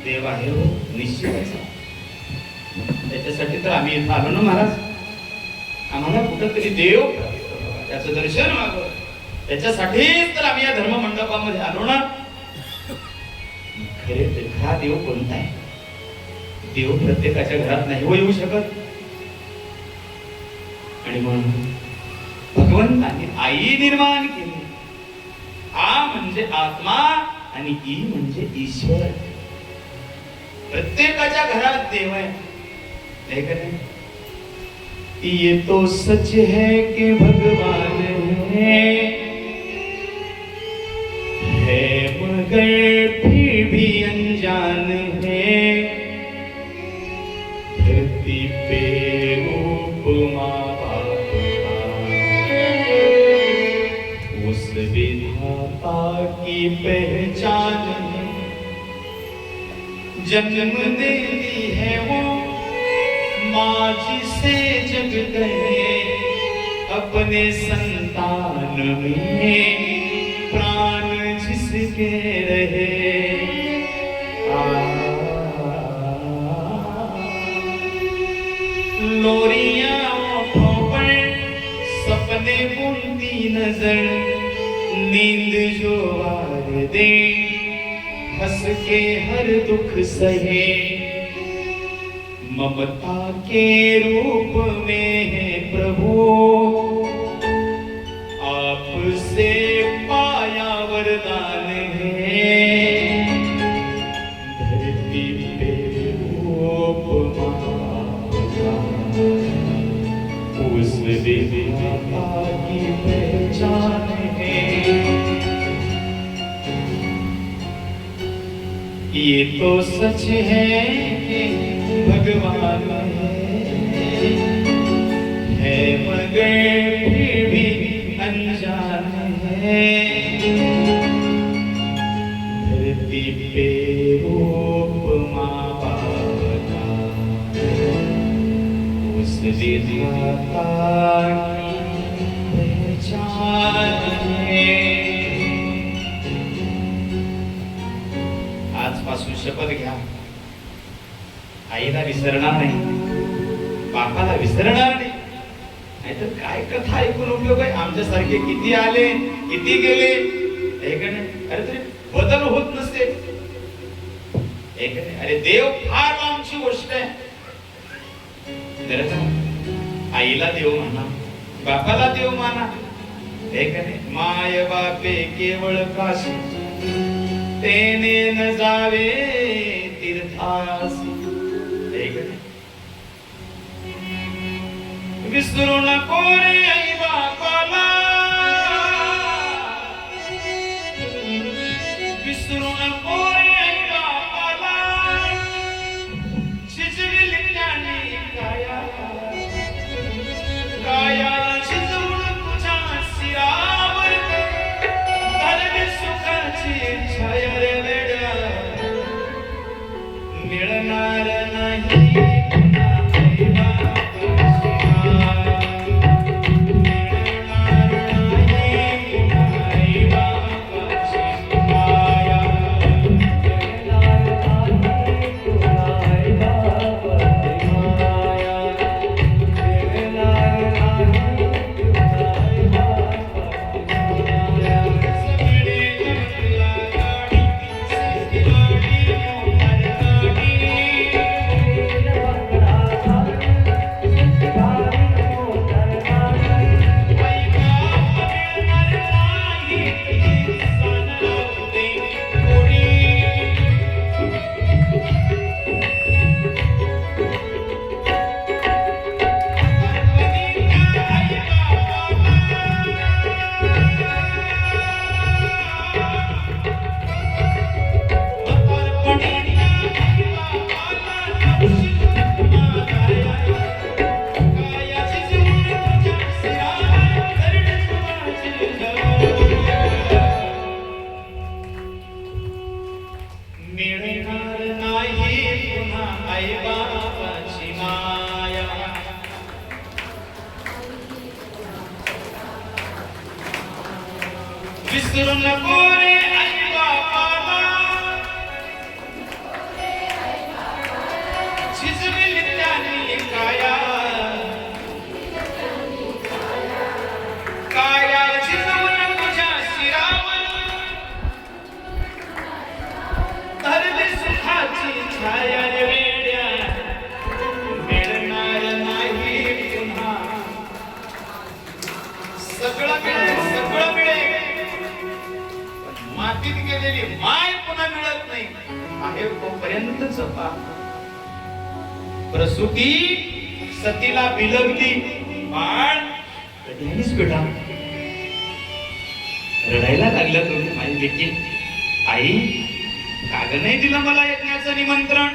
देव आहे हो निश्चित. त्याच्यासाठी तर आम्ही इथं आलो ना महाराज. आम्हाला कुठंतरी देव त्याचं दर्शन व्हावं, त्याच्यासाठीच तर आम्ही या धर्म मंडपामध्ये आलो ना. खरे हा देव कोणता आहे? देव प्रत्येकाच्या घरात नाही हो येऊ शकत. आणि म्हणून भगवंताने आई निर्माण केली. आ म्हणजे आत्मा आणि ई म्हणजे ईश्वर. प्रत्येकाच्या घरात देव आहे. ये तो सच है कि भगवान है मगर फिर भी अनजान है. धरती पे रूप माँ बाप का उस विधाता की पहचान है. जन्म देती है वो माँ जिसे जग कहे, अपने संतान में प्राण जिसके रहे. लोरियां ओठों पर सपने बुनती नजर, नींद जो वार दे हंस के हर दुख सहे. ममता के रूप में है प्रभु आपसे पाया वरदान है. धरती पे रूप माता उस विधाता की पहचान है. ये तो सच है भगवान है मगर फिर भी अनजान है. धरती पे रूप माँ बाप का उस विधाता की पहचान है. आजपासून शपथ घ्या, आईला विसरणार नाही, बापाला विसरणार नाही. नाहीतर काय कथा ऐकून उपयोग आहे? आमच्यासारखे किती आले किती गेले. अरे तरी बदल होत नसते. अरे देव फार लांबची गोष्ट आहे. आईला देव माना, बापाला देव माना. माय बापे केवळ काशी, तेने न जावे तीर्थासी. विसरू नको रे आई बापाला, विसरू नको रे आई बापाला. शिजविल ज्ञानी कायाला, कायाला शिजवून तुझ्या शिरावर धरली सुखाची छाया रे वेड्या. मिळणार नाही विसरू नको रे आई बापाला. मातीत गेलेली माय पुन्हा मिळत नाही आहे तोपर्यंत जपा. प्रसूती सतीला बिलगली पण कधीच बेटा रडायला लागला तुम्ही माझी बेटी. आई काग नाही दिलं मला यज्ञाचं निमंत्रण.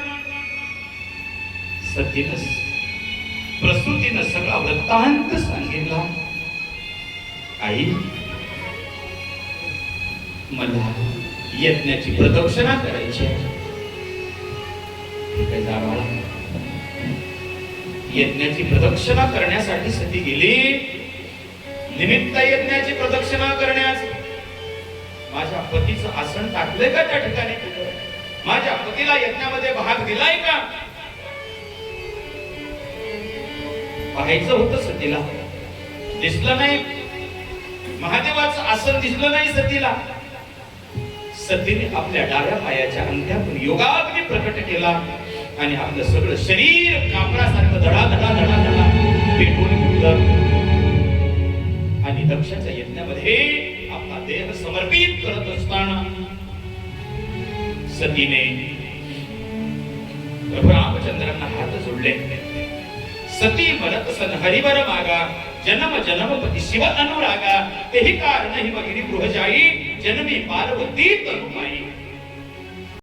सतीनं प्रसूतीनं सगळा वृत्तांत सांगितला. आई मला यज्ञाची प्रदक्षिणा करायची आहे. यज्ञाची प्रदक्षिणा करण्यासाठी सती गेली. निमित्त यज्ञाची प्रदक्षिणा करण्यास माझ्या पतीचं आसन टाकलंय का त्या ठिकाणी? माझ्या पतीला यज्ञामध्ये भाग दिलाय का पाहायचं होतं सतीला. दिसलं नाही. महादेवाचं आसन दिसलं नाही सतीला. सतीने आपल्या डाव्या पायाच्या अंगठ्यातून योगाग्नी प्रकट केला आणि आपलं सगळं शरीर कापरासारखं धडा धडा धडा धडा पेटून घेतलं आणि दक्षाच्या यज्ञामध्ये आपला देह समर्पित करत असताना सतीने प्रभू रामचंद्रांना हात जोडले. सती म्हणत सन हरिवर मागा जन्म जन्मपती शिव अनुरागा तेही कारण ही भगिनी गृहजाई जन्मी पार्वती तनुमाई.